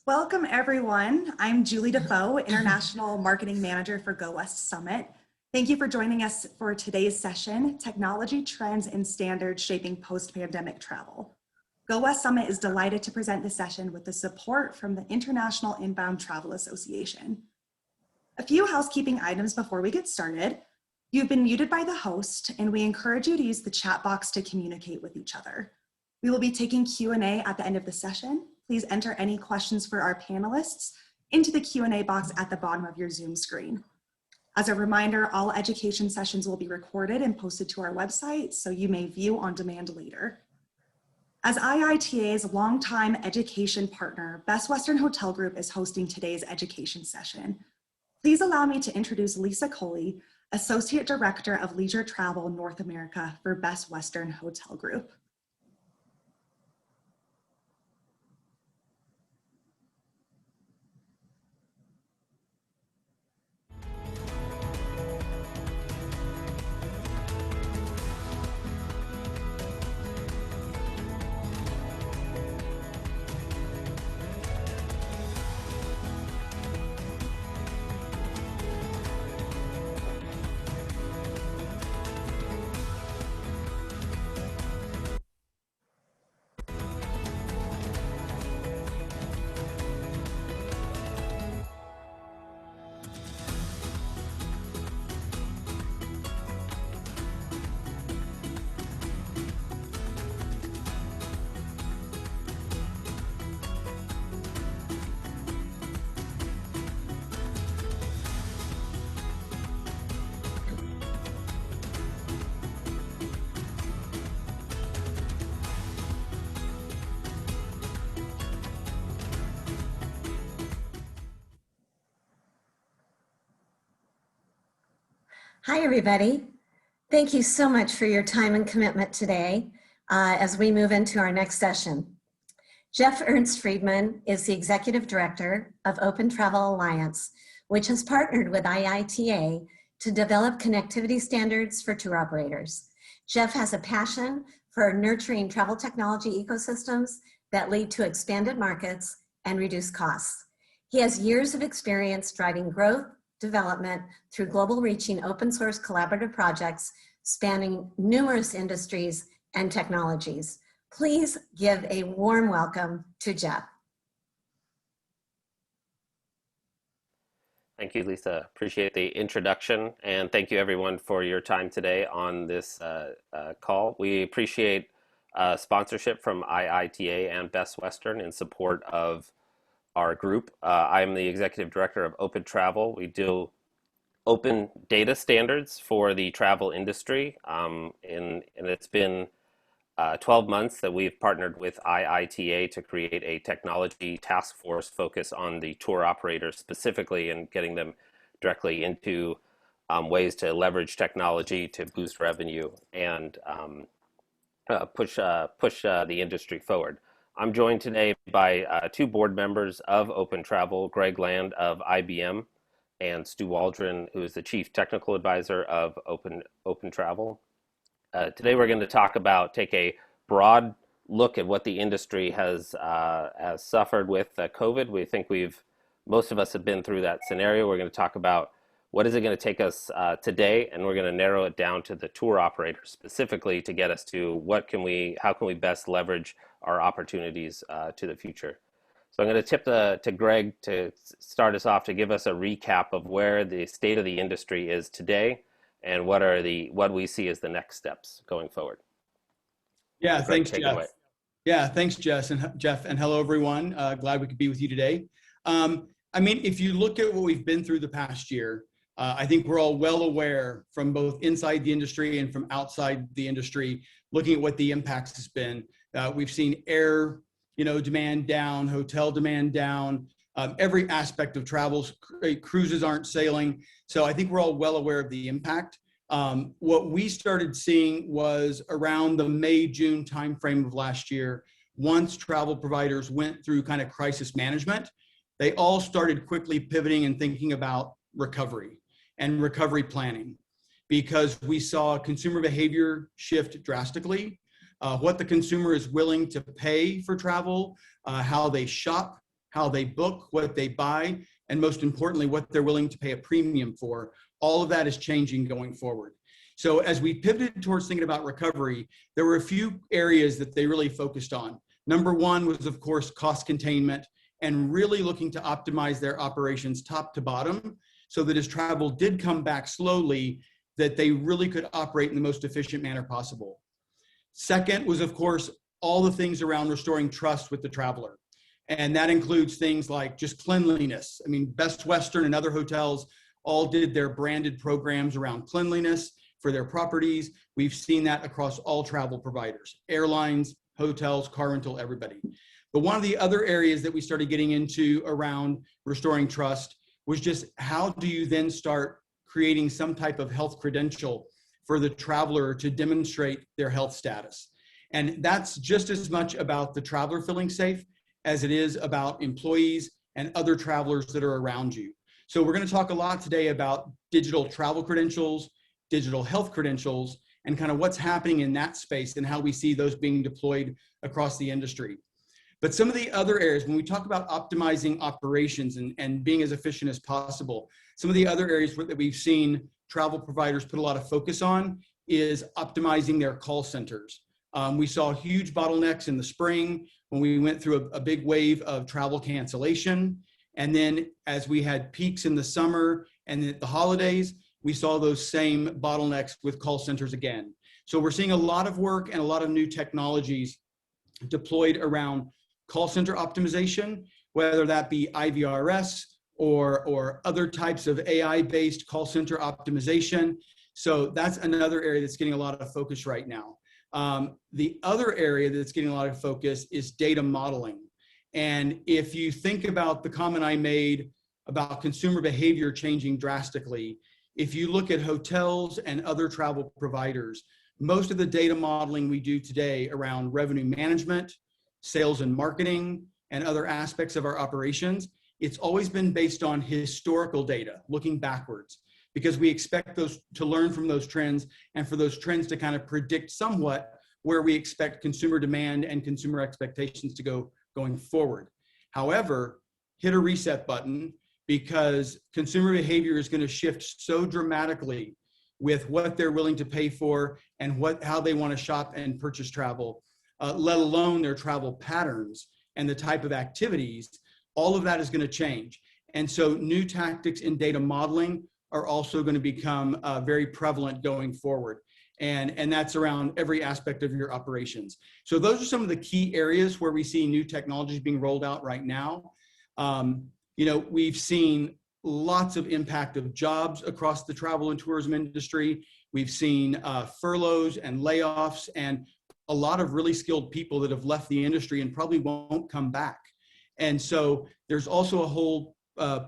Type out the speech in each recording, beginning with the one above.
Welcome, everyone. I'm Julie Defoe, International Marketing Manager for Go West Summit. Thank you for joining us for today's session, Technology Trends and Standards Shaping Post-Pandemic Travel. Go West Summit is delighted to present this session with the support from the International Inbound Travel Association. A few housekeeping items before we get started. You've been muted by the host, and we encourage you to use the chat box to communicate with each other. We will be taking Q&A at the end of the session. Please enter any questions for our panelists into the Q&A box at the bottom of your Zoom screen. As a reminder, all education sessions will be recorded and posted to our website, so you may view on demand later. As IITA's longtime education partner, Best Western Hotel Group is hosting today's education session. Please allow me to introduce Lisa Coley, Associate Director of Leisure Travel North America for Best Western Hotel Group. Hi, everybody. Thank you so much for your time and commitment today as we move into our next session. Jeff Ernst Friedman is the Executive Director of Open Travel Alliance, which has partnered with IITA to develop connectivity standards for tour operators. Jeff has a passion for nurturing travel technology ecosystems that lead to expanded markets and reduced costs. He has years of experience driving growth, development through global reaching open source collaborative projects spanning numerous industries and technologies. Please give a warm welcome to Jeff. Thank you, Lisa. Appreciate the introduction, and thank you everyone for your time today on this call. We appreciate sponsorship from IITA and Best Western in support of our group. I'm the Executive Director of Open Travel. We do open data standards for the travel industry, and it's been 12 months that we've partnered with IITA to create a technology task force focused on the tour operators specifically and getting them directly into ways to leverage technology to boost revenue and push the industry forward. I'm joined today by two board members of Open Travel, Greg Land of IBM and Stu Waldron, who is the Chief Technical Advisor of Open Travel. Today we're going to take a broad look at what the industry has suffered with COVID. We think most of us have been through that scenario. We're going to talk about what is it going to take us today, and we're going to narrow it down to the tour operators specifically to get us to how can we best leverage our opportunities to the future. So I'm going to tip to Greg to start us off to give us a recap of where the state of the industry is today and what we see as the next steps going forward. Yeah, Greg, thanks, Jeff. Yeah, thanks, Jeff, and hello, everyone. Glad we could be with you today. I mean, if you look at what we've been through the past year, I think we're all well aware from both inside the industry and from outside the industry, looking at what the impacts has been. We've seen air, demand down, hotel demand down, every aspect of travel. Cruises aren't sailing. So I think we're all well aware of the impact. What we started seeing was around the May, June timeframe of last year, once travel providers went through kind of crisis management, they all started quickly pivoting and thinking about recovery and recovery planning, because we saw consumer behavior shift drastically. What the consumer is willing to pay for travel, how they shop, how they book, what they buy, and most importantly, what they're willing to pay a premium for. All of that is changing going forward. So as we pivoted towards thinking about recovery, there were a few areas that they really focused on. Number one was, of course, cost containment and really looking to optimize their operations top to bottom so that as travel did come back slowly, that they really could operate in the most efficient manner possible. Second was, of course, all the things around restoring trust with the traveler. And that includes things like just cleanliness. I mean, Best Western and other hotels all did their branded programs around cleanliness for their properties. We've seen that across all travel providers, airlines, hotels, car rental, everybody. But one of the other areas that we started getting into around restoring trust was just how do you then start creating some type of health credential for the traveler to demonstrate their health status. And that's just as much about the traveler feeling safe as it is about employees and other travelers that are around you. So we're going to talk a lot today about digital travel credentials, digital health credentials, and kind of what's happening in that space and how we see those being deployed across the industry. But some of the other areas, when we talk about optimizing operations and being as efficient as possible, some of the other areas that we've seen travel providers put a lot of focus on is optimizing their call centers. We saw huge bottlenecks in the spring when we went through a big wave of travel cancellation. And then as we had peaks in the summer and at the holidays, we saw those same bottlenecks with call centers again. So we're seeing a lot of work and a lot of new technologies deployed around call center optimization, whether that be IVRS or other types of AI-based call center optimization. So that's another area that's getting a lot of focus right now. The other area that's getting a lot of focus is data modeling. And if you think about the comment I made about consumer behavior changing drastically, if you look at hotels and other travel providers, most of the data modeling we do today around revenue management, sales and marketing, and other aspects of our operations, it's always been based on historical data, looking backwards, because we expect those to learn from those trends and for those trends to kind of predict somewhat where we expect consumer demand and consumer expectations to go going forward. However, hit a reset button because consumer behavior is going to shift so dramatically with what they're willing to pay for and how they want to shop and purchase travel, let alone their travel patterns and the type of activities. All of that is going to change. And so new tactics in data modeling are also going to become very prevalent going forward. And that's around every aspect of your operations. So those are some of the key areas where we see new technologies being rolled out right now. We've seen lots of impact of jobs across the travel and tourism industry. We've seen furloughs and layoffs and a lot of really skilled people that have left the industry and probably won't come back. And so there's also a whole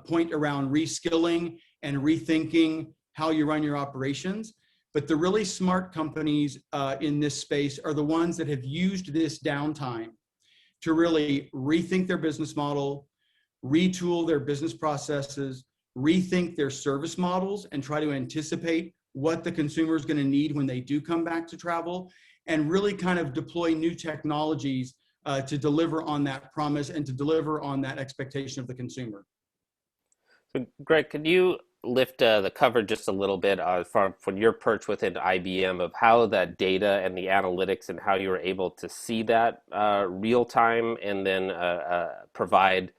point around reskilling and rethinking how you run your operations. But the really smart companies in this space are the ones that have used this downtime to really rethink their business model, retool their business processes, rethink their service models, and try to anticipate what the consumer is going to need when they do come back to travel, and really kind of deploy new technologies to deliver on that promise and to deliver on that expectation of the consumer. So Greg, could you lift the cover just a little bit from your perch within IBM of how that data and the analytics and how you were able to see that real time and then provide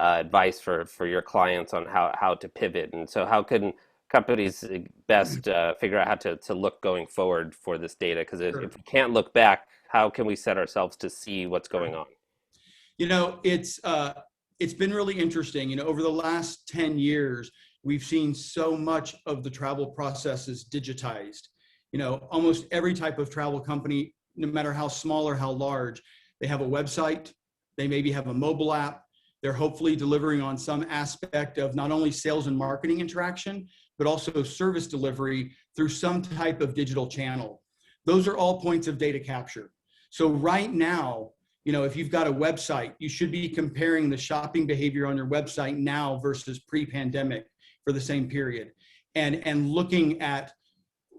advice for your clients on how to pivot? And so how can companies best figure out how to look going forward for this data? Because if we can't look back, how can we set ourselves to see what's going on? It's been really interesting. Over the last 10 years, we've seen so much of the travel processes digitized. Almost every type of travel company, no matter how small or how large, they have a website, they maybe have a mobile app, they're hopefully delivering on some aspect of not only sales and marketing interaction, but also service delivery through some type of digital channel. Those are all points of data capture. So right now, if you've got a website, you should be comparing the shopping behavior on your website now versus pre-pandemic for the same period, and looking at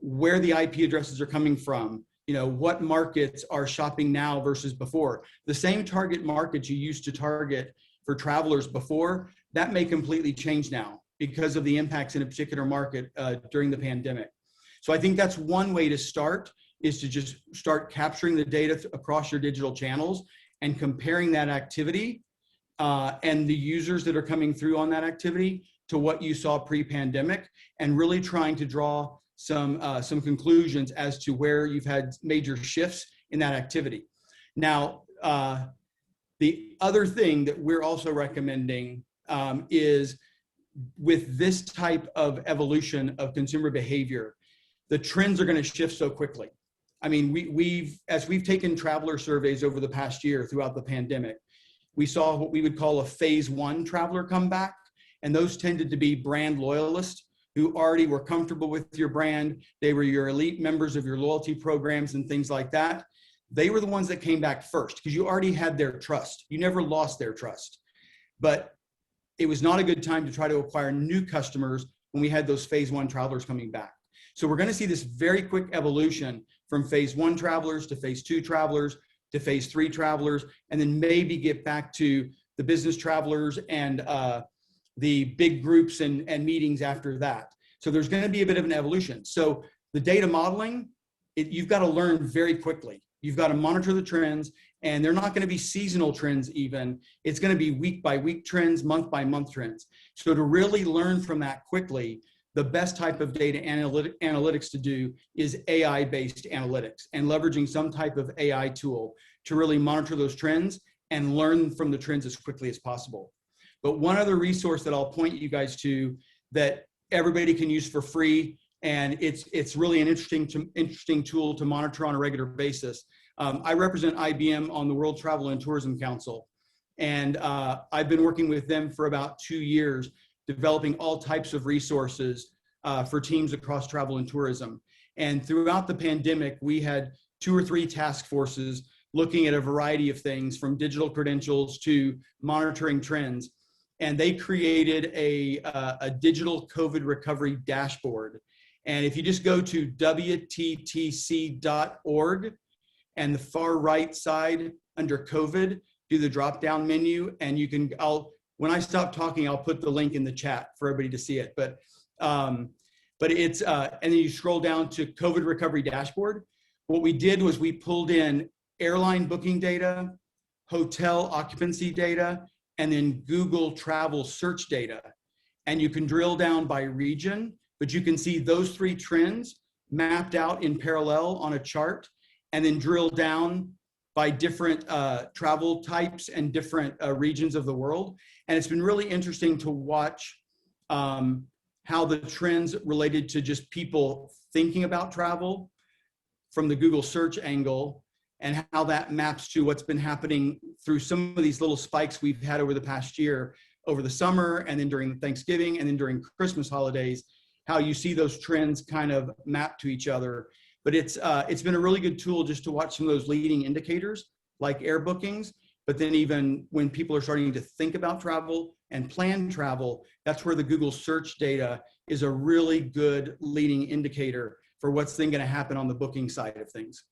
where the IP addresses are coming from, what markets are shopping now versus before. The same target markets you used to target for travelers before, that may completely change now because of the impacts in a particular market during the pandemic. So I think that's one way to start, is to just start capturing the data across your digital channels and comparing that activity and the users that are coming through on that activity to what you saw pre-pandemic, and really trying to draw some conclusions as to where you've had major shifts in that activity. Now, the other thing that we're also recommending is, with this type of evolution of consumer behavior, the trends are going to shift so quickly. I mean, as we've taken traveler surveys over the past year throughout the pandemic, we saw what we would call a phase one traveler come back. And those tended to be brand loyalists who already were comfortable with your brand. They were your elite members of your loyalty programs and things like that. They were the ones that came back first because you already had their trust. You never lost their trust. But it was not a good time to try to acquire new customers when we had those phase one travelers coming back. So we're going to see this very quick evolution from phase one travelers to phase two travelers to phase three travelers, and then maybe get back to the business travelers and the big groups and meetings after that. So there's going to be a bit of an evolution. So the data modeling, you've got to learn very quickly. You've got to monitor the trends, and they're not going to be seasonal trends even. It's going to be week by week trends, month by month trends. So to really learn from that quickly, the best type of data analytics to do is AI-based analytics, and leveraging some type of AI tool to really monitor those trends and learn from the trends as quickly as possible. But one other resource that I'll point you guys to that everybody can use for free, and it's really an interesting tool to monitor on a regular basis. I represent IBM on the World Travel and Tourism Council, and I've been working with them for about 2 years, developing all types of resources for teams across travel and tourism. And throughout the pandemic, we had 2 or 3 task forces looking at a variety of things, from digital credentials to monitoring trends. And they created a digital COVID recovery dashboard. And if you just go to WTTC.org, and the far right side under COVID, do the drop down menu, and you can, when I stop talking, I'll put the link in the chat for everybody to see it. But it's, and then you scroll down to COVID recovery dashboard. What we did was we pulled in airline booking data, hotel occupancy data, and then Google travel search data. And you can drill down by region, but you can see those 3 trends mapped out in parallel on a chart, and then drill down by different travel types and different regions of the world. And it's been really interesting to watch how the trends related to just people thinking about travel from the Google search angle, and how that maps to what's been happening through some of these little spikes we've had over the past year, over the summer, and then during Thanksgiving, and then during Christmas holidays, how you see those trends kind of map to each other. But it's been a really good tool just to watch some of those leading indicators like air bookings, but then even when people are starting to think about travel and plan travel, that's where the Google search data is a really good leading indicator for what's then going to happen on the booking side of things.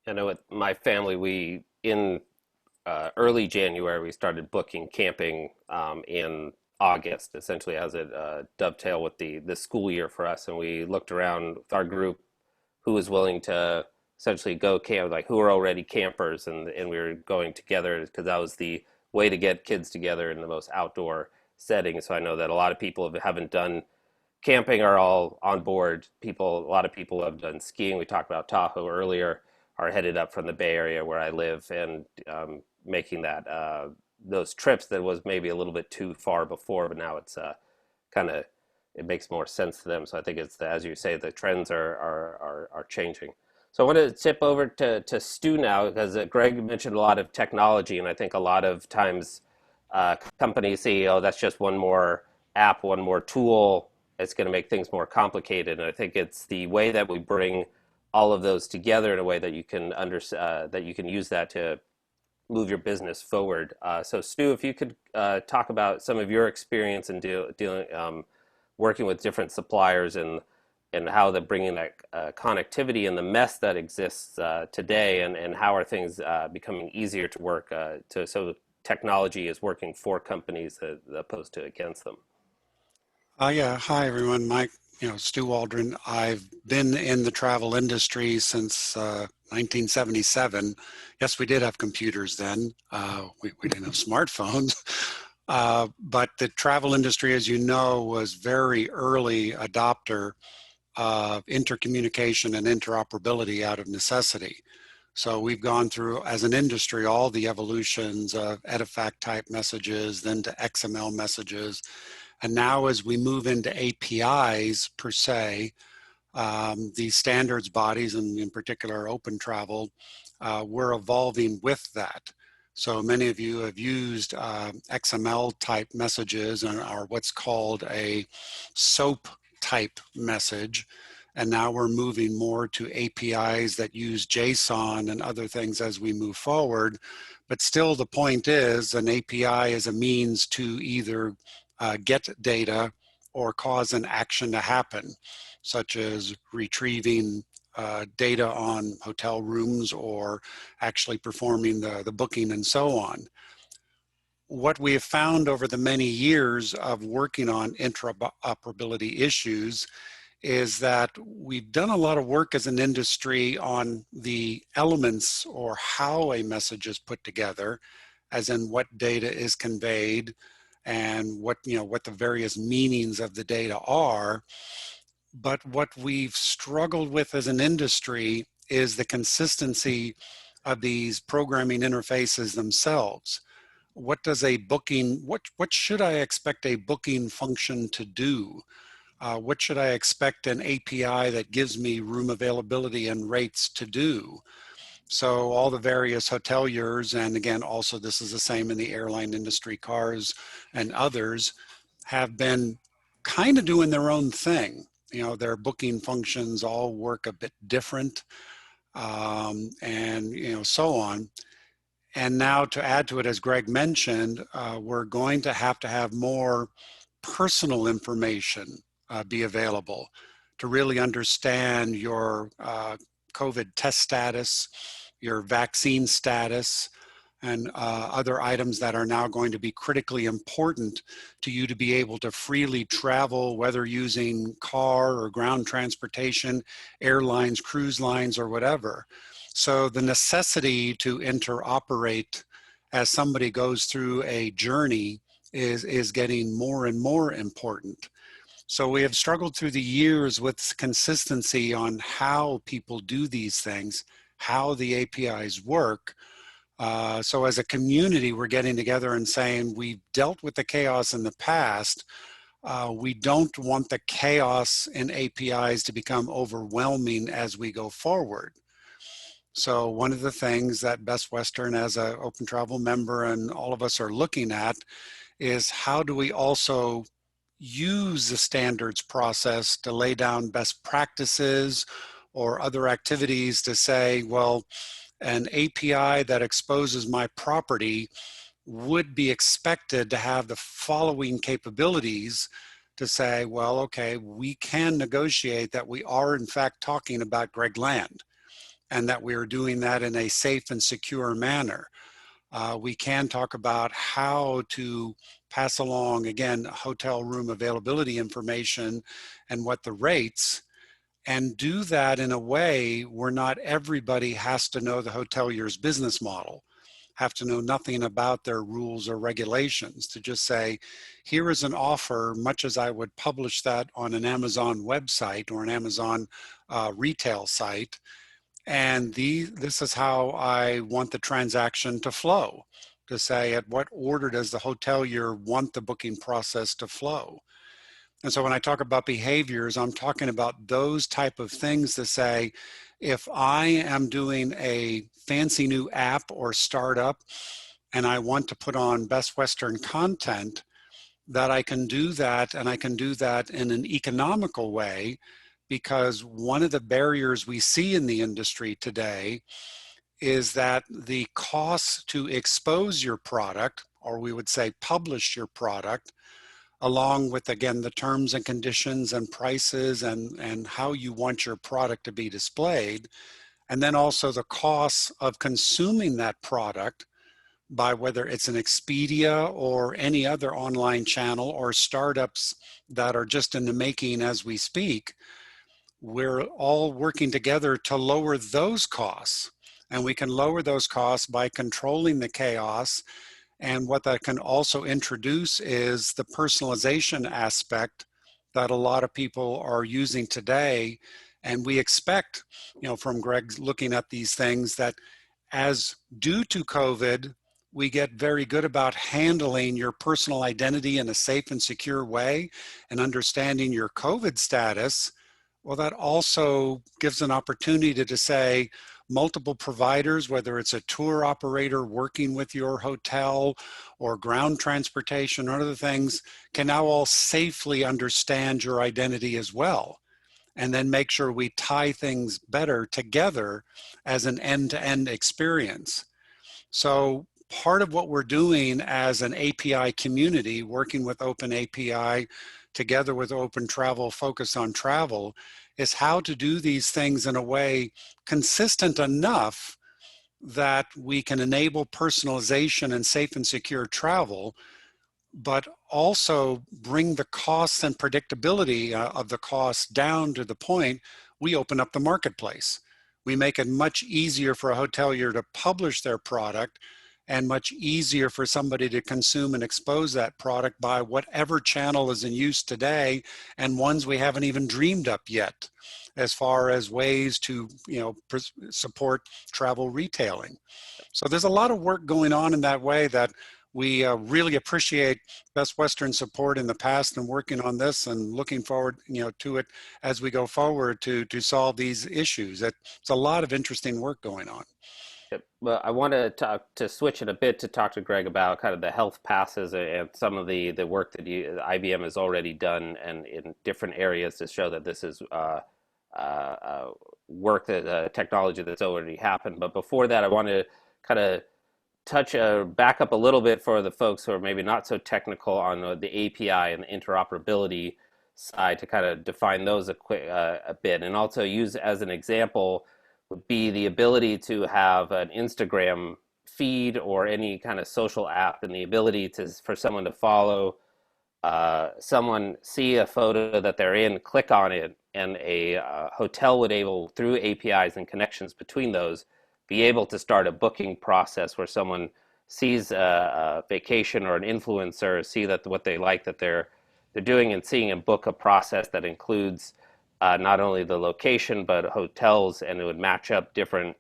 I know with my family, we in early January, we started booking camping in August, essentially as it dovetailed with the school year for us. And we looked around with our group who was willing to essentially go camp, like who were already campers, and we were going together because that was the way to get kids together in the most outdoor setting. So I know that a lot of people haven't done camping are all on board. A lot of people have done skiing. We talked about Tahoe earlier, are headed up from the Bay Area where I live, and making that those trips that was maybe a little bit too far before, but now it's it makes more sense to them. So I think it's as you say, the trends are changing. So I want to tip over to Stu now, because Greg mentioned a lot of technology, and I think a lot of times companies see, oh, that's just one more app, one more tool. It's going to make things more complicated. And I think it's the way that we bring all of those together in a way that you can that you can use that to move your business forward. So Stu, if you could talk about some of your experience in dealing working with different suppliers, and how they're bringing that connectivity and the mess that exists today, and how are things becoming easier to work so technology is working for companies as opposed to against them. Yeah, hi everyone. Stu Waldron. I've been in the travel industry since 1977. Yes, we did have computers then. We didn't have smartphones. But the travel industry, as you know, was very early adopter of intercommunication and interoperability out of necessity. So we've gone through, as an industry, all the evolutions of EDIFACT type messages, then to XML messages. And now as we move into APIs per se, these standards bodies, and in particular Open Travel, we're evolving with that. So many of you have used XML type messages and are what's called a SOAP type message. And now we're moving more to APIs that use JSON and other things as we move forward. But still the point is an API is a means to either get data or cause an action to happen, such as retrieving data on hotel rooms or actually performing the booking and so on. What we have found over the many years of working on interoperability issues is that we've done a lot of work as an industry on the elements or how a message is put together, as in what data is conveyed and what the various meanings of the data are. But what we've struggled with as an industry is the consistency of these programming interfaces themselves. What does a booking, what should I expect a booking function to do? What should I expect an API that gives me room availability and rates to do? So all the various hoteliers, and again, also this is the same in the airline industry, cars and others, have been kind of doing their own thing. Their booking functions all work a bit different, and so on. And now to add to it, as Greg mentioned, we're going to have more personal information be available to really understand your COVID test status, your vaccine status, and other items that are now going to be critically important to you to be able to freely travel, whether using car or ground transportation, airlines, cruise lines, or whatever. So the necessity to interoperate as somebody goes through a journey is getting more and more important. So we have struggled through the years with consistency on how people do these things, how the APIs work. So as a community, we're getting together and saying, we've dealt with the chaos in the past. We don't want the chaos in APIs to become overwhelming as we go forward. So one of the things that Best Western as an Open Travel member and all of us are looking at is how do we also use the standards process to lay down best practices or other activities to say, well, an API that exposes my property would be expected to have the following capabilities to say, well, okay, we can negotiate that we are in fact talking about Greg Land and that we are doing that in a safe and secure manner. We can talk about how to pass along, again, hotel room availability information and what the rates, and do that in a way where not everybody has to know the hotelier's business model, have to know nothing about their rules or regulations, to just say, here is an offer, much as I would publish that on an Amazon website or an Amazon retail site. And this is how I want the transaction to flow, to say at what order does the hotelier want the booking process to flow. And so when I talk about behaviors, I'm talking about those type of things to say, if I am doing a fancy new app or startup and I want to put on Best Western content, that I can do that, and I can do that in an economical way, because one of the barriers we see in the industry today is that the cost to expose your product, or we would say publish your product, along with, again, the terms and conditions and prices and how you want your product to be displayed, and then also the costs of consuming that product by whether it's an Expedia or any other online channel or startups that are just in the making as we speak. We're all working together to lower those costs. And we can lower those costs by controlling the chaos. And what that can also introduce is the personalization aspect that a lot of people are using today. And we expect, from Greg looking at these things, that as due to COVID, we get very good about handling your personal identity in a safe and secure way and understanding your COVID status. Well, that also gives an opportunity to say multiple providers, whether it's a tour operator working with your hotel or ground transportation or other things, can now all safely understand your identity as well. And then make sure we tie things better together as an end-to-end experience. So part of what we're doing as an API community, working with Open API together with Open Travel, Focus on Travel, is how to do these things in a way consistent enough that we can enable personalization and safe and secure travel, but also bring the costs and predictability of the costs down to the point we open up the marketplace. We make it much easier for a hotelier to publish their product and much easier for somebody to consume and expose that product by whatever channel is in use today and ones we haven't even dreamed up yet as far as ways to support travel retailing. So there's a lot of work going on in that way that we really appreciate Best Western support in the past and working on this and looking forward to it as we go forward to solve these issues. It's a lot of interesting work going on. Well, I want to switch it a bit to talk to Greg about kind of the health passes and some of the work that IBM has already done and in different areas to show that this is work, that technology that's already happened. But before that, I want to kind of back up a little bit for the folks who are maybe not so technical on the API and the interoperability side to kind of define those a bit, and also use as an example would be the ability to have an Instagram feed or any kind of social app, and the ability for someone to follow someone, see a photo that they're in, click on it, and a hotel would through APIs and connections between those, be able to start a booking process where someone sees a vacation or an influencer, see that what they like that they're doing, and seeing and book a process that includes not only the location but hotels, and it would match up different.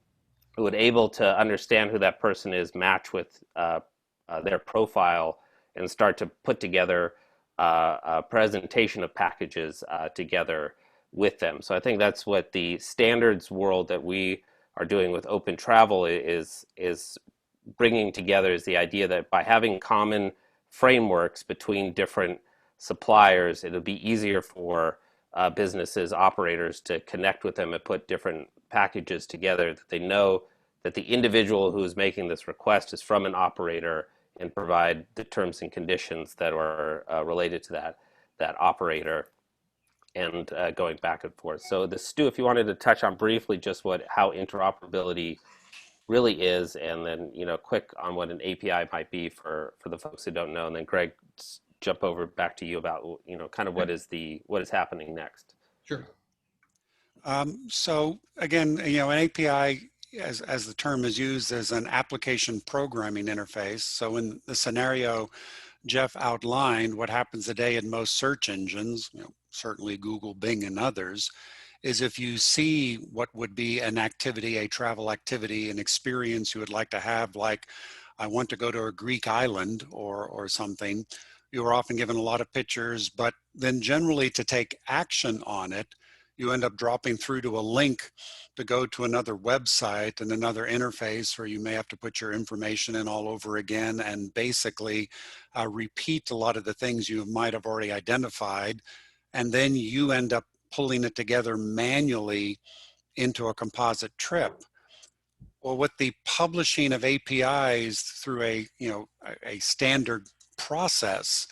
It would able to understand who that person is, match with their profile, and start to put together a presentation of packages together with them. So I think that's what the standards world that we are doing with Open Travel is bringing together, is the idea that by having common frameworks between different suppliers, it'll be easier for businesses, operators to connect with them and put different packages together, that they know that the individual who is making this request is from an operator, and provide the terms and conditions that are related to that operator, and going back and forth. So Stu, if you wanted to touch on briefly just how interoperability really is, and then quick on what an API might be for the folks who don't know, and then Greg, jump over back to you about kind of what is happening next. Sure. So again, an API, as the term is used, as an application programming interface. So in the scenario Jeff outlined, what happens today in most search engines, certainly Google, Bing, and others, is if you see what would be an activity, a travel activity, an experience you would like to have, like I want to go to a Greek island or something, you are often given a lot of pictures, but then generally to take action on it, you end up dropping through to a link to go to another website and another interface where you may have to put your information in all over again and basically repeat a lot of the things you might have already identified. And then you end up pulling it together manually into a composite trip. Well, with the publishing of APIs through a standard process,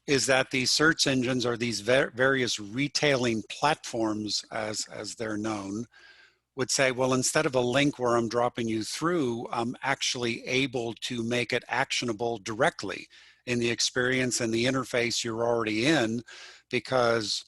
is that these search engines or these various retailing platforms, as they're known, would say, well, instead of a link where I'm dropping you through, I'm actually able to make it actionable directly in the experience and the interface you're already in, because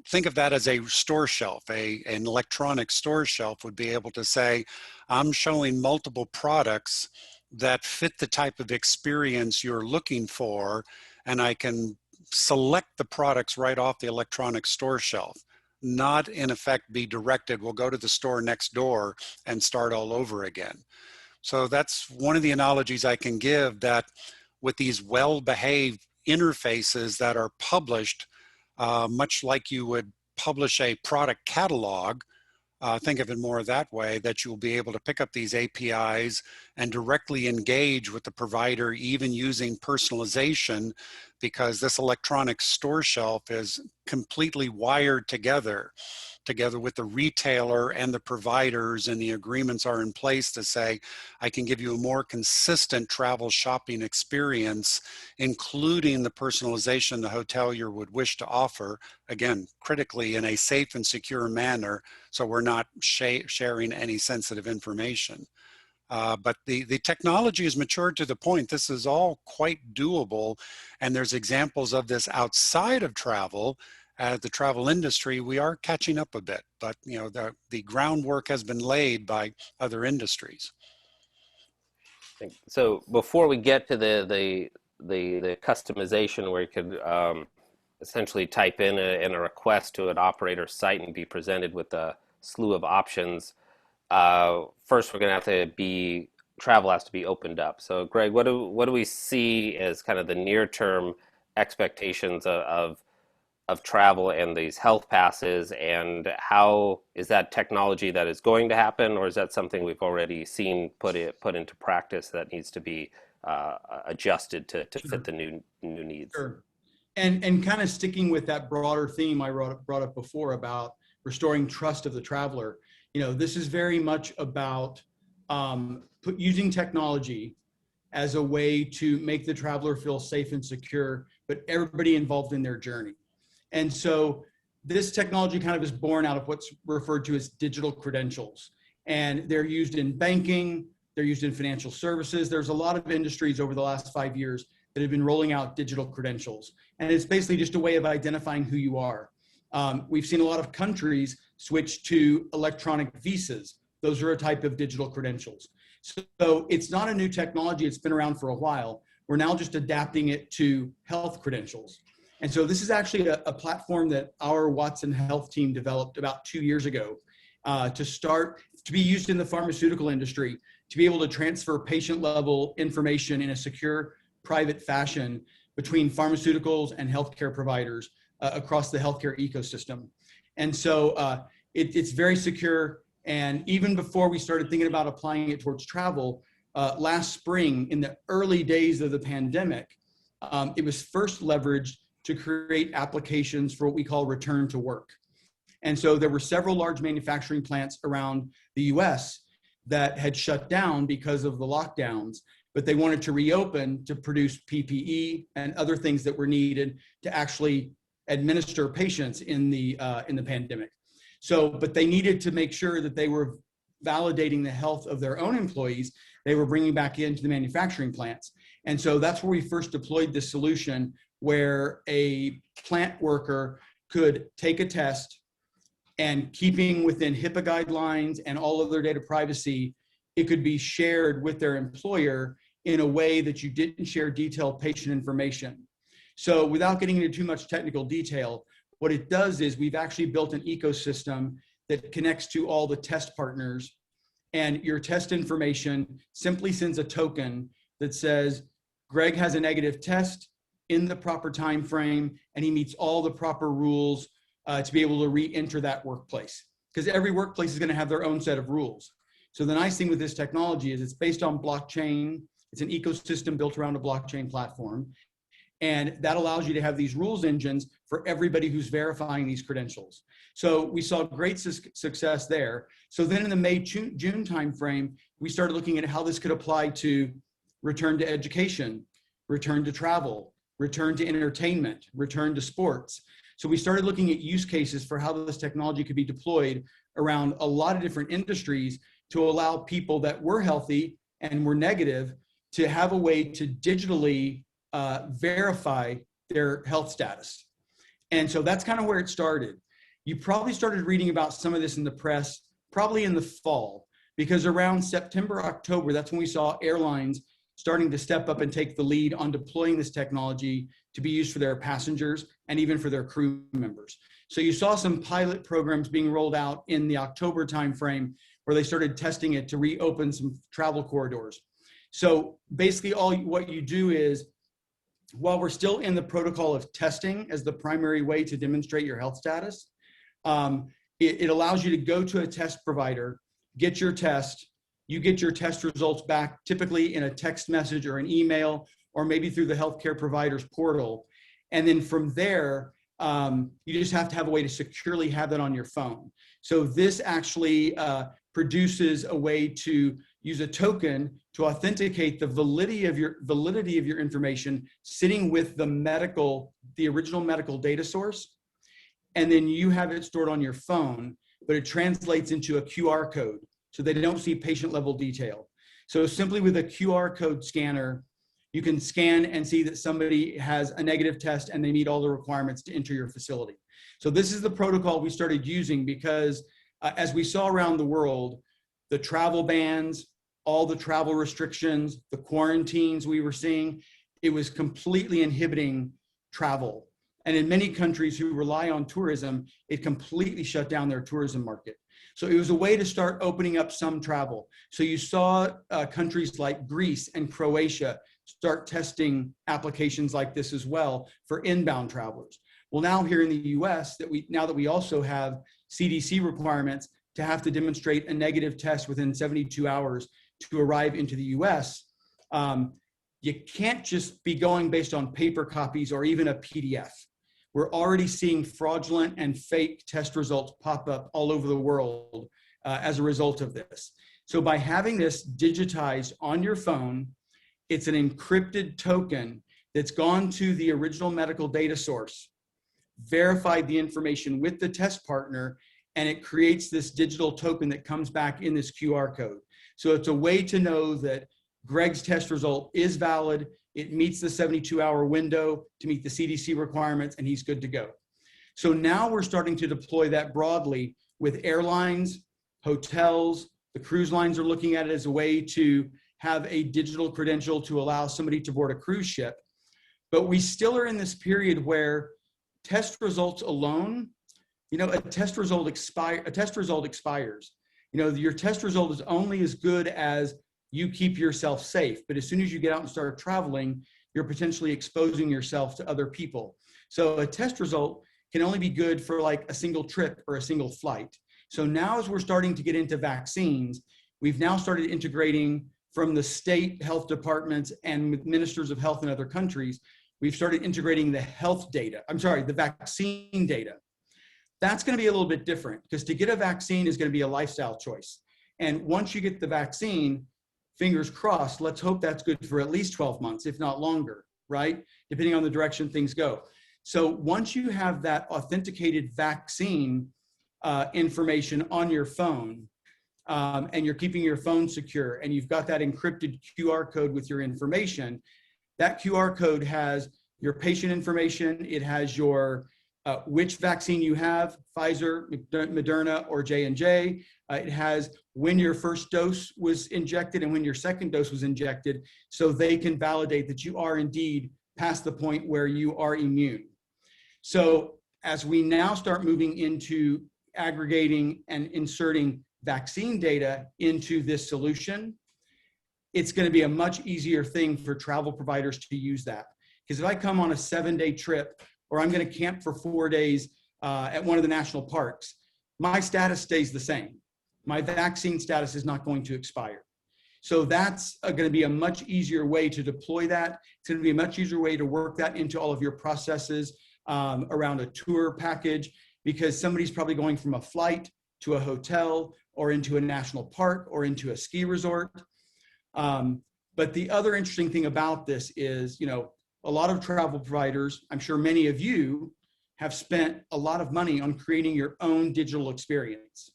think of that as a store shelf. An electronic store shelf would be able to say, I'm showing multiple products that fit the type of experience you're looking for, and I can select the products right off the electronic store shelf, not in effect be directed, we'll go to the store next door and start all over again. So that's one of the analogies I can give, that with these well-behaved interfaces that are published, much like you would publish a product catalog, think of it more that way, that you'll be able to pick up these APIs and directly engage with the provider, even using personalization, because this electronic store shelf is completely wired together with the retailer and the providers, and the agreements are in place to say, I can give you a more consistent travel shopping experience, including the personalization the hotelier would wish to offer, again, critically in a safe and secure manner, so we're not sharing any sensitive information. But the technology has matured to the point this is all quite doable, and there's examples of this outside of travel. The travel industry, we are catching up a bit, but you know, the groundwork has been laid by other industries. So before we get to the customization, where you could essentially type in a request to an operator's site and be presented with a slew of options, first we're going to have to travel has to be opened up. So Greg, what do we see as kind of the near-term expectations of travel and these health passes, and how is that technology that is going to happen, or is that something we've already seen put into practice that needs to be adjusted to fit the new needs? Sure. And kind of sticking with that broader theme I brought up before about restoring trust of the traveler, you know, this is very much about using technology as a way to make the traveler feel safe and secure, but everybody involved in their journey. And so this technology kind of is born out of what's referred to as digital credentials. And they're used in banking, they're used in financial services. There's a lot of industries over the last 5 years that have been rolling out digital credentials. And it's basically just a way of identifying who you are. We've seen a lot of countries switch to electronic visas. Those are a type of digital credentials. So it's not a new technology, it's been around for a while. We're now just adapting it to health credentials. And so this is actually a platform that our Watson Health team developed about 2 years ago to be used in the pharmaceutical industry, to be able to transfer patient level information in a secure, private fashion between pharmaceuticals and healthcare providers across the healthcare ecosystem. And so it's very secure. And even before we started thinking about applying it towards travel, last spring, in the early days of the pandemic, it was first leveraged to create applications for what we call return to work. And so there were several large manufacturing plants around the US that had shut down because of the lockdowns, but they wanted to reopen to produce PPE and other things that were needed to actually administer patients in the pandemic. So, but they needed to make sure that they were validating the health of their own employees. They were bringing back into the manufacturing plants. And so that's where we first deployed this solution, where a plant worker could take a test, and keeping within HIPAA guidelines and all of their data privacy, it could be shared with their employer in a way that you didn't share detailed patient information. So without getting into too much technical detail, what it does is we've actually built an ecosystem that connects to all the test partners, and your test information simply sends a token that says, Greg has a negative test in the proper time frame, and he meets all the proper rules to be able to re-enter that workplace. Because every workplace is going to have their own set of rules. So the nice thing with this technology is it's based on blockchain. It's an ecosystem built around a blockchain platform. And that allows you to have these rules engines for everybody who's verifying these credentials. So we saw great success there. So then in the May-June timeframe, we started looking at how this could apply to return to education, return to travel, return to entertainment, return to sports. So we started looking at use cases for how this technology could be deployed around a lot of different industries to allow people that were healthy and were negative to have a way to digitally verify their health status. And so that's kind of where it started. You probably started reading about some of this in the press, probably in the fall, because around September, October, that's when we saw airlines starting to step up and take the lead on deploying this technology to be used for their passengers and even for their crew members. So you saw some pilot programs being rolled out in the October timeframe where they started testing it to reopen some travel corridors. So basically what you do is, while we're still in the protocol of testing as the primary way to demonstrate your health status, it allows you to go to a test provider, get your test, you get your test results back typically in a text message or an email, or maybe through the healthcare provider's portal. And then from there, you just have to have a way to securely have that on your phone. So this actually produces a way to use a token to authenticate the validity of your information sitting with the original medical data source. And then you have it stored on your phone, but it translates into a QR code so they don't see patient level detail. So simply with a QR code scanner, you can scan and see that somebody has a negative test and they meet all the requirements to enter your facility. So this is the protocol we started using because as we saw around the world, the travel bans, all the travel restrictions, the quarantines we were seeing, it was completely inhibiting travel. And in many countries who rely on tourism, it completely shut down their tourism market. So it was a way to start opening up some travel. So you saw countries like Greece and Croatia start testing applications like this as well for inbound travelers. Well, now here in the US, now that we also have CDC requirements to have to demonstrate a negative test within 72 hours to arrive into the US, you can't just be going based on paper copies or even a PDF. We're already seeing fraudulent and fake test results pop up all over the world as a result of this. So by having this digitized on your phone, it's an encrypted token that's gone to the original medical data source, verified the information with the test partner, and it creates this digital token that comes back in this QR code. So it's a way to know that Greg's test result is valid, it meets the 72-hour window to meet the CDC requirements, and he's good to go. So now we're starting to deploy that broadly with airlines, hotels, the cruise lines are looking at it as a way to have a digital credential to allow somebody to board a cruise ship. But we still are in this period where test results alone, a test result expires. Your test result is only as good as you keep yourself safe. But as soon as you get out and start traveling, you're potentially exposing yourself to other people. So a test result can only be good for like a single trip or a single flight. So now as we're starting to get into vaccines, we've now started integrating from the state health departments and ministers of health in other countries, we've started integrating the vaccine data. That's going to be a little bit different because to get a vaccine is going to be a lifestyle choice. And once you get the vaccine, fingers crossed, let's hope that's good for at least 12 months, if not longer, right? Depending on the direction things go. So once you have that authenticated vaccine information on your phone, and you're keeping your phone secure, and you've got that encrypted QR code with your information, that QR code has your patient information, it has your which vaccine you have, Pfizer, Moderna, or J&J. It has when your first dose was injected and when your second dose was injected, so they can validate that you are indeed past the point where you are immune. So as we now start moving into aggregating and inserting vaccine data into this solution, it's going to be a much easier thing for travel providers to use that. Because if I come on a 7-day trip, or I'm going to camp for 4 days at one of the national parks, my status stays the same. My vaccine status is not going to expire. So that's going to be a much easier way to deploy that. It's going to be a much easier way to work that into all of your processes around a tour package, because somebody's probably going from a flight to a hotel or into a national park or into a ski resort. But the other interesting thing about this is, a lot of travel providers, I'm sure many of you have spent a lot of money on creating your own digital experience.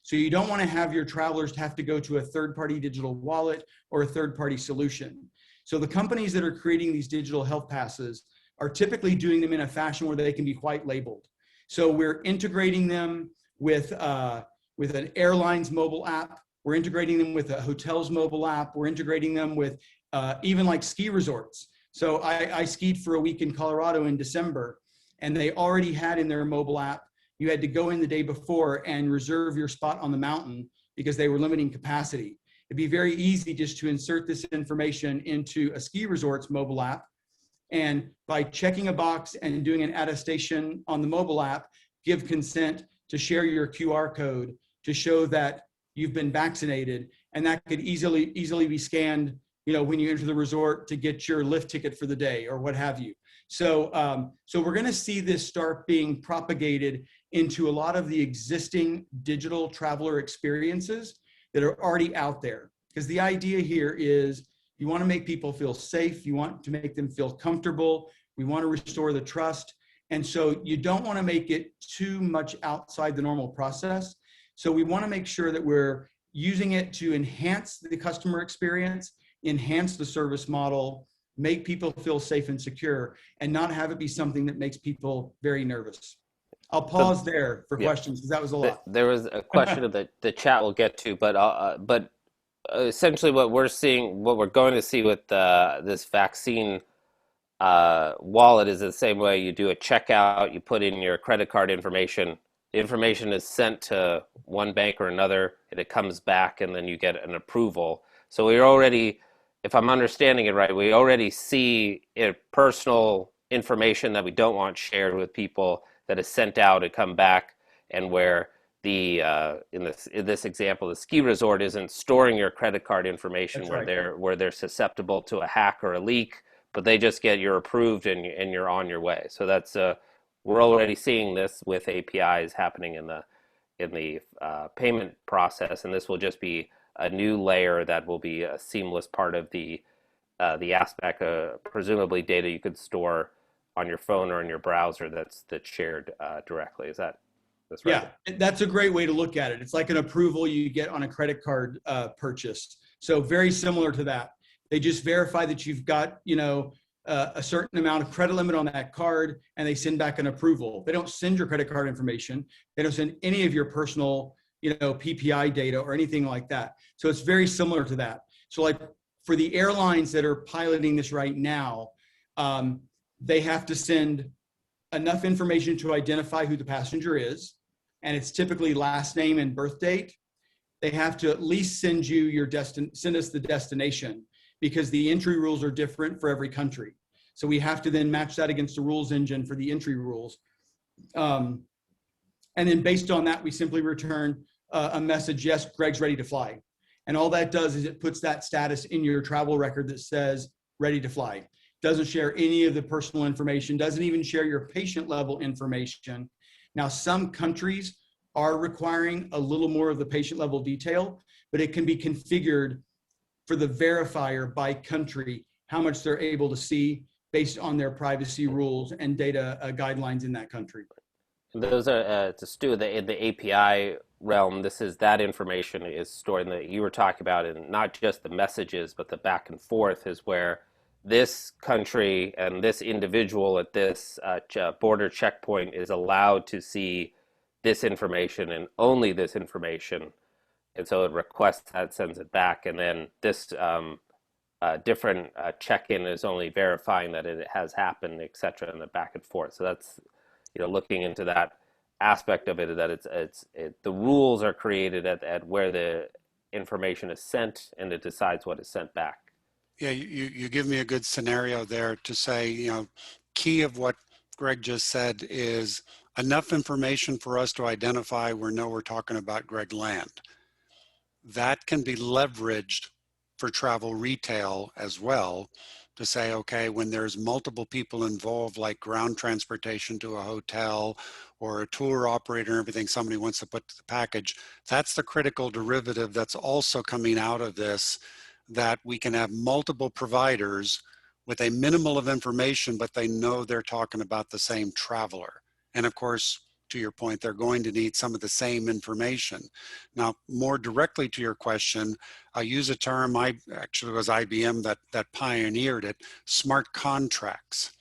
So you don't want to have your travelers have to go to a third-party digital wallet or a third-party solution. So the companies that are creating these digital health passes are typically doing them in a fashion where they can be white labeled. So we're integrating them with an airline's mobile app. We're integrating them with a hotel's mobile app. We're integrating them with even like ski resorts. So I skied for a week in Colorado in December, and they already had in their mobile app, you had to go in the day before and reserve your spot on the mountain because they were limiting capacity. It'd be very easy just to insert this information into a ski resort's mobile app. And by checking a box and doing an attestation on the mobile app, give consent to share your QR code to show that you've been vaccinated. And that could easily be scanned, when you enter the resort to get your lift ticket for the day or what have you. So we're going to see this start being propagated into a lot of the existing digital traveler experiences that are already out there. Because the idea here is you want to make people feel safe. You want to make them feel comfortable. We want to restore the trust. And so you don't want to make it too much outside the normal process. So we want to make sure that we're using it to enhance the customer experience, enhance the service model, make people feel safe and secure, and not have it be something that makes people very nervous. I'll pause there for questions because that was a lot. There was a question that the chat will get to, but essentially what we're going to see with this vaccine wallet is the same way you do a checkout. You put in your credit card information. The information is sent to one bank or another, and it comes back, and then you get an approval. So we're already, if I'm understanding it right, we already see personal information that we don't want shared with people that is sent out and come back, and where the in this example, the ski resort isn't storing your credit card information. That's where right. they're susceptible to a hack or a leak, but they just get you're approved and you're on your way. So that's we're already seeing this with APIs happening in the payment process, and this will just be a new layer that will be a seamless part of the aspect, presumably data you could store on your phone or in your browser that's shared directly. That's right? Yeah, that's a great way to look at it. It's like an approval you get on a credit card purchase. So very similar to that. They just verify that you've got, a certain amount of credit limit on that card, and they send back an approval. They don't send your credit card information. They don't send any of your personal, PPI data or anything like that. So it's very similar to that. So like for the airlines that are piloting this right now, they have to send enough information to identify who the passenger is, and it's typically last name and birth date. They have to at least send us the destination, because the entry rules are different for every country. So we have to then match that against the rules engine for the entry rules. And then based on that, we simply return a message, yes, Greg's ready to fly. And all that does is it puts that status in your travel record that says ready to fly. Doesn't share any of the personal information, doesn't even share your patient level information. Now, some countries are requiring a little more of the patient level detail, but it can be configured for the verifier by country, how much they're able to see based on their privacy rules and data guidelines in that country. Those are to Stu, in the API realm. That information is stored in you were talking about, and not just the messages, but the back and forth is where this country and this individual at this border checkpoint is allowed to see this information and only this information. And so it requests that, sends it back, and then this different check-in is only verifying that it has happened, et cetera, and the back and forth. So that's, looking into that aspect of it, that the rules are created at where the information is sent, and it decides what is sent back. Yeah, you give me a good scenario there to say, key of what Greg just said is enough information for us to identify we're talking about Greg Land. That can be leveraged for travel retail as well, to say, okay, when there's multiple people involved, like ground transportation to a hotel or a tour operator and everything, somebody wants to put to the package, that's the critical derivative that's also coming out of this, that we can have multiple providers with a minimal of information, but they know they're talking about the same traveler. And of course, to your point, they're going to need some of the same information. Now, more directly to your question, I use a term, actually it was IBM that pioneered it, smart contracts.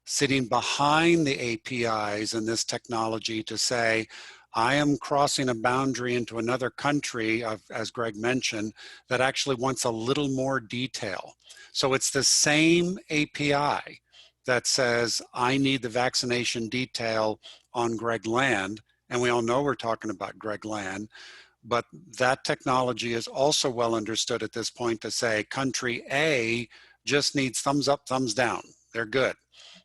Sitting behind the APIs and this technology to say, I am crossing a boundary into another country, as Greg mentioned, that actually wants a little more detail. So it's the same API that says, I need the vaccination detail on Greg Land, and we all know we're talking about Greg Land, but that technology is also well understood at this point to say country A just needs thumbs up, thumbs down. They're good.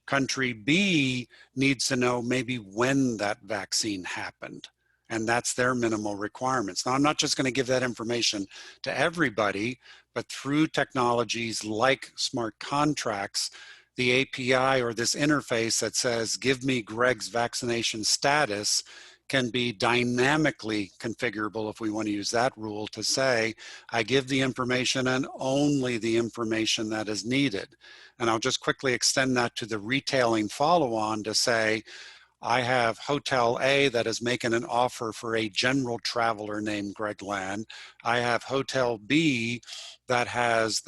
Country B needs to know maybe when that vaccine happened, and that's their minimal requirements. Now, I'm not just going to give that information to everybody, but through technologies like smart contracts, the API or this interface that says, give me Greg's vaccination status, can be dynamically configurable, if we want to use that rule, to say, I give the information and only the information that is needed. And I'll just quickly extend that to the retailing follow-on to say, I have Hotel A that is making an offer for a general traveler named Greg Land. I have Hotel B that has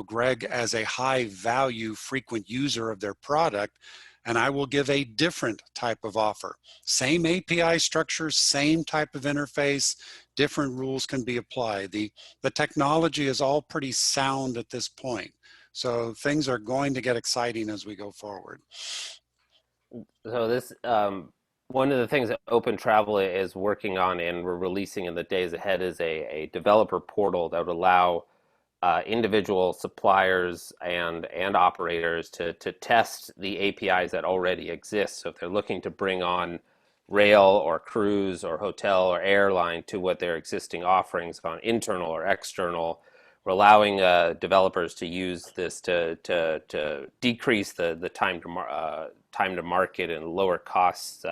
Greg as a high value frequent user of their product, and I will give a different type of offer. Same API structure, same type of interface, different rules can be applied. The technology is all pretty sound at this point. So things are going to get exciting as we go forward. So this, one of the things that Open Travel is working on and we're releasing in the days ahead is a developer portal that would allow individual suppliers and operators to test the APIs that already exist. So if they're looking to bring on rail or cruise or hotel or airline to what their existing offerings on internal or external, we're allowing developers to use this to decrease the time to market and lower costs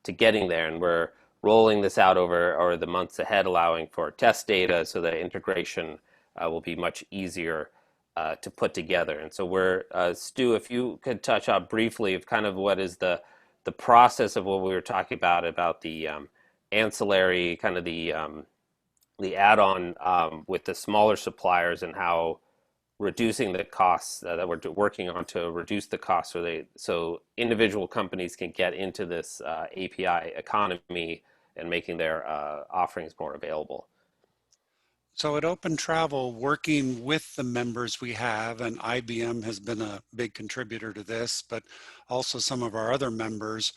to getting there. And we're rolling this out over the months ahead, allowing for test data so that integration will be much easier to put together. And so we're, Stu, if you could touch on briefly of kind of what is the process of what we were talking about the ancillary, kind of the add-on with the smaller suppliers and how reducing the costs that we're working on to reduce the costs so individual companies can get into this API economy and making their offerings more available. So at Open Travel, working with the members we have, and IBM has been a big contributor to this, but also some of our other members,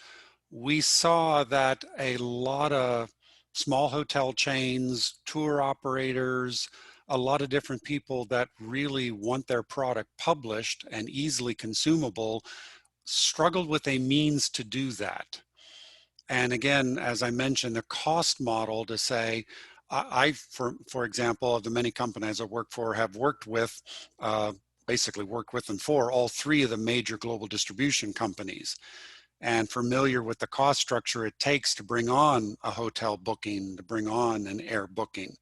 we saw that a lot of small hotel chains, tour operators, a lot of different people that really want their product published and easily consumable struggled with a means to do that. And again, as I mentioned, the cost model to say, for example, of the many companies I work for, have worked with, basically worked with and for all three of the major global distribution companies, and familiar with the cost structure it takes to bring on a hotel booking, to bring on an air booking.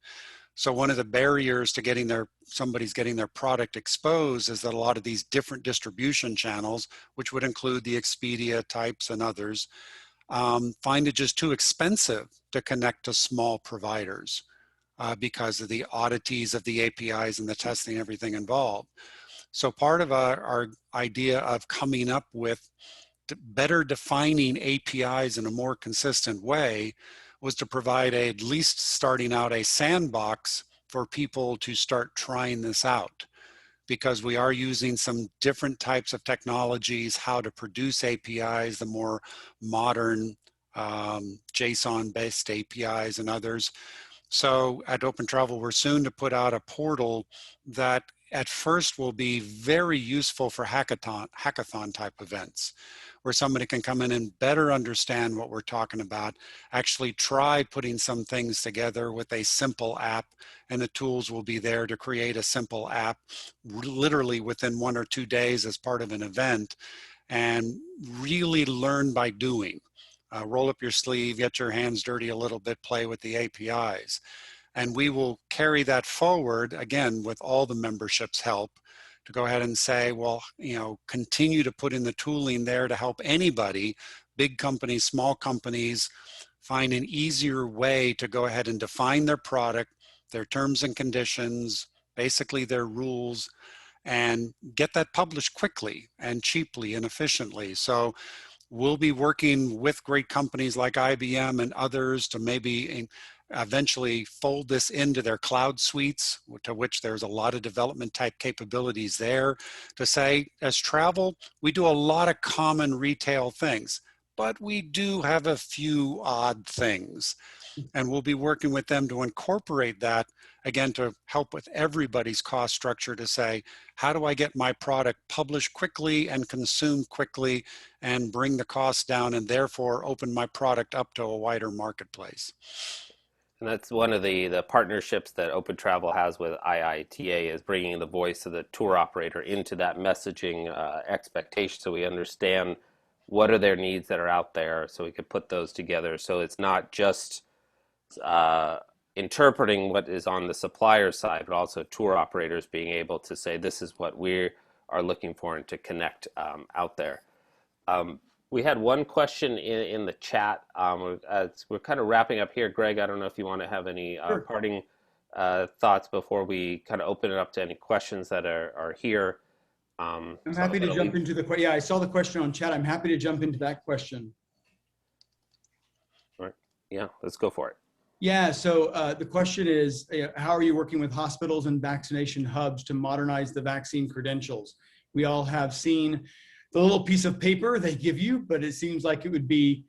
So one of the barriers to somebody's getting their product exposed is that a lot of these different distribution channels, which would include the Expedia types and others, find it just too expensive to connect to small providers because of the oddities of the APIs and the testing, everything involved. So part of our idea of coming up with better defining APIs in a more consistent way was to provide at least starting out a sandbox for people to start trying this out, because we are using some different types of technologies, how to produce APIs, the more modern JSON-based APIs and others. So at Open Travel, we're soon to put out a portal that at first will be very useful for hackathon type events, where somebody can come in and better understand what we're talking about, actually try putting some things together with a simple app, and the tools will be there to create a simple app literally within 1 or 2 days as part of an event, and really learn by doing. Roll up your sleeve, get your hands dirty a little bit, play with the APIs. And we will carry that forward, again, with all the membership's help, to go ahead and say, well, continue to put in the tooling there to help anybody big companies, small companies, find an easier way to go ahead and define their product, their terms and conditions, basically their rules, and get that published quickly and cheaply and efficiently. So we'll be working with great companies like IBM and others to maybe eventually fold this into their cloud suites, to which there's a lot of development type capabilities there, to say, as travel, we do a lot of common retail things, but we do have a few odd things. And we'll be working with them to incorporate that, again, to help with everybody's cost structure, to say, how do I get my product published quickly and consumed quickly and bring the cost down, and therefore open my product up to a wider marketplace. And that's one of the partnerships that Open Travel has with IITA, is bringing the voice of the tour operator into that messaging expectation, so we understand what are their needs that are out there, so we could put those together. So it's not just interpreting what is on the supplier side, but also tour operators being able to say, this is what we are looking for, and to connect out there. We had one question in the chat. We're kind of wrapping up here. Greg, I don't know if you want to have any parting thoughts before we kind of open it up to any questions that are here. I'm happy to jump into the question. Yeah, I saw the question on chat. I'm happy to jump into that question. All right. Yeah, let's go for it. Yeah, so the question is, how are you working with hospitals and vaccination hubs to modernize the vaccine credentials? We all have seen the little piece of paper they give you, but it seems like it would be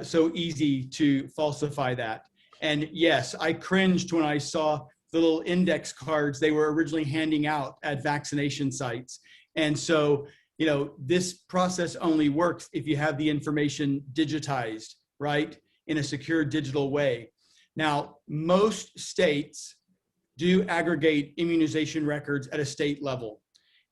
so easy to falsify that. And yes, I cringed when I saw the little index cards they were originally handing out at vaccination sites. And so, you know, this process only works if you have the information digitized, right, in a secure digital way. Now, most states do aggregate immunization records at a state level,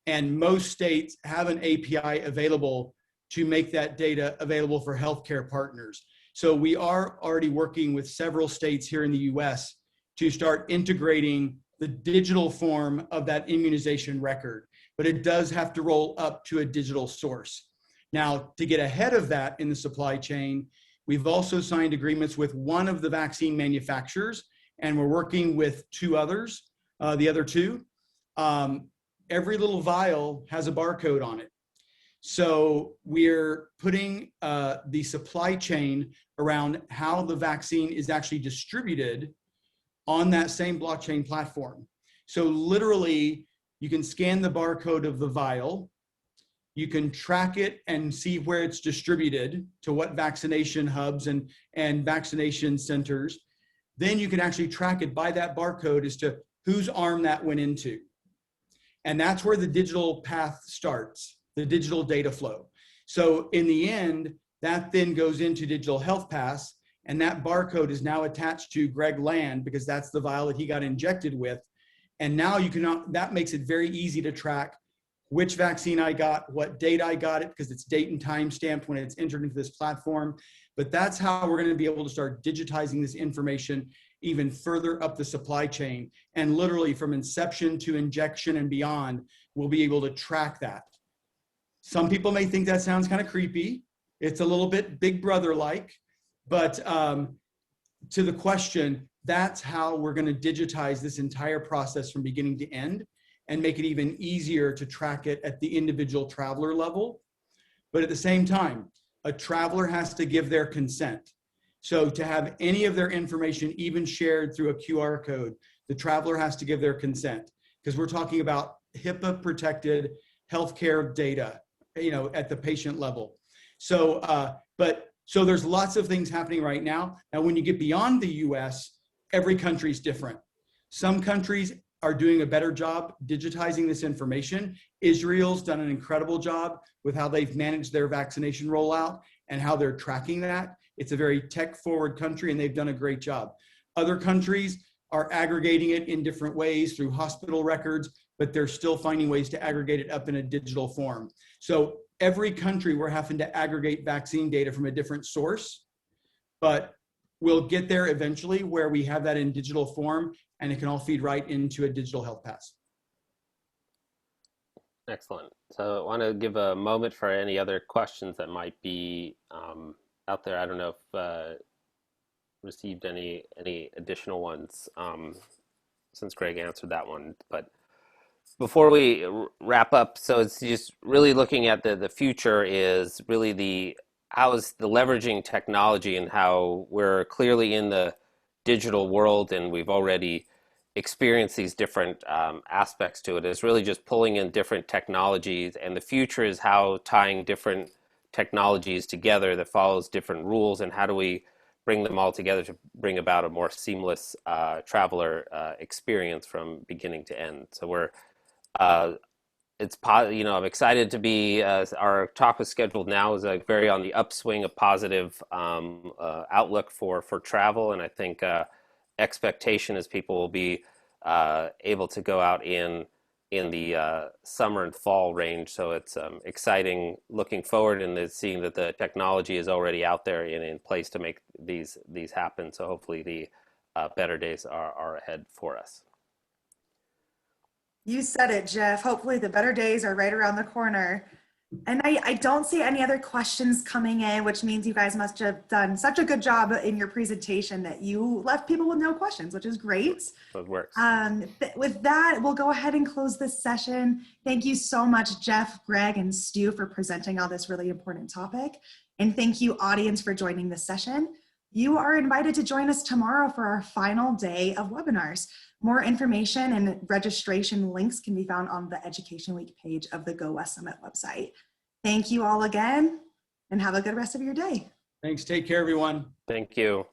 and most states have an API available to make that data available for healthcare partners. So we are already working with several states here in the US to start integrating the digital form of that immunization record, but it does have to roll up to a digital source. Now, to get ahead of that in the supply chain, we've also signed agreements with one of the vaccine manufacturers, and we're working with two others, the other two. Every little vial has a barcode on it. So we're putting the supply chain around how the vaccine is actually distributed on that same blockchain platform. So literally, you can scan the barcode of the vial, you can track it and see where it's distributed to what vaccination hubs and vaccination centers. Then you can actually track it by that barcode as to whose arm that went into. And that's where the digital path starts, the digital data flow. So in the end, that then goes into Digital Health Pass, and that barcode is now attached to Greg Land because that's the vial that he got injected with. And now you can, that makes it very easy to track which vaccine I got, what date I got it, because it's date and time stamped when it's entered into this platform. But that's how we're going to be able to start digitizing this information even further up the supply chain. And literally from inception to injection and beyond, we'll be able to track that. Some people may think that sounds kind of creepy. It's a little bit Big Brother-like, but to the question, that's how we're going to digitize this entire process from beginning to end and make it even easier to track it at the individual traveler level. But at the same time, a traveler has to give their consent. So to have any of their information even shared through a QR code, the traveler has to give their consent, because we're talking about HIPAA protected healthcare data, you know, at the patient level. So, so there's lots of things happening right now. Now, when you get beyond the US, every country is different. Some countries are doing a better job digitizing this information. Israel's done an incredible job with how they've managed their vaccination rollout and how they're tracking that. It's a very tech-forward country, and they've done a great job. Other countries are aggregating it in different ways through hospital records, but they're still finding ways to aggregate it up in a digital form. So every country, we're having to aggregate vaccine data from a different source, but we'll get there eventually where we have that in digital form and it can all feed right into a Digital Health Pass. Excellent. So I want to give a moment for any other questions that might be out there. I don't know if received any additional ones since Greg answered that one. But before we wrap up, so it's just really looking at the future is really how is the leveraging technology and how we're clearly in the digital world and we've already experienced these different aspects to it. It's really just pulling in different technologies, and the future is how tying different technologies together that follows different rules, and how do we bring them all together to bring about a more seamless traveler experience from beginning to end. So we're I'm excited to be. Our talk was scheduled now is very on the upswing, a positive outlook for travel, and I think expectation is people will be able to go out in the summer and fall range. So it's exciting, looking forward and seeing that the technology is already out there in place to make these happen. So hopefully the better days are ahead for us. You said it, Jeff. Hopefully the better days are right around the corner. And I don't see any other questions coming in, which means you guys must have done such a good job in your presentation that you left people with no questions, which is great. So it works. With that, we'll go ahead and close this session. Thank you so much, Jeff, Greg, and Stu for presenting on this really important topic. And thank you, audience, for joining this session. You are invited to join us tomorrow for our final day of webinars. More information and registration links can be found on the Education Week page of the Go West Summit website. Thank you all again, and have a good rest of your day. Thanks. Take care, everyone. Thank you.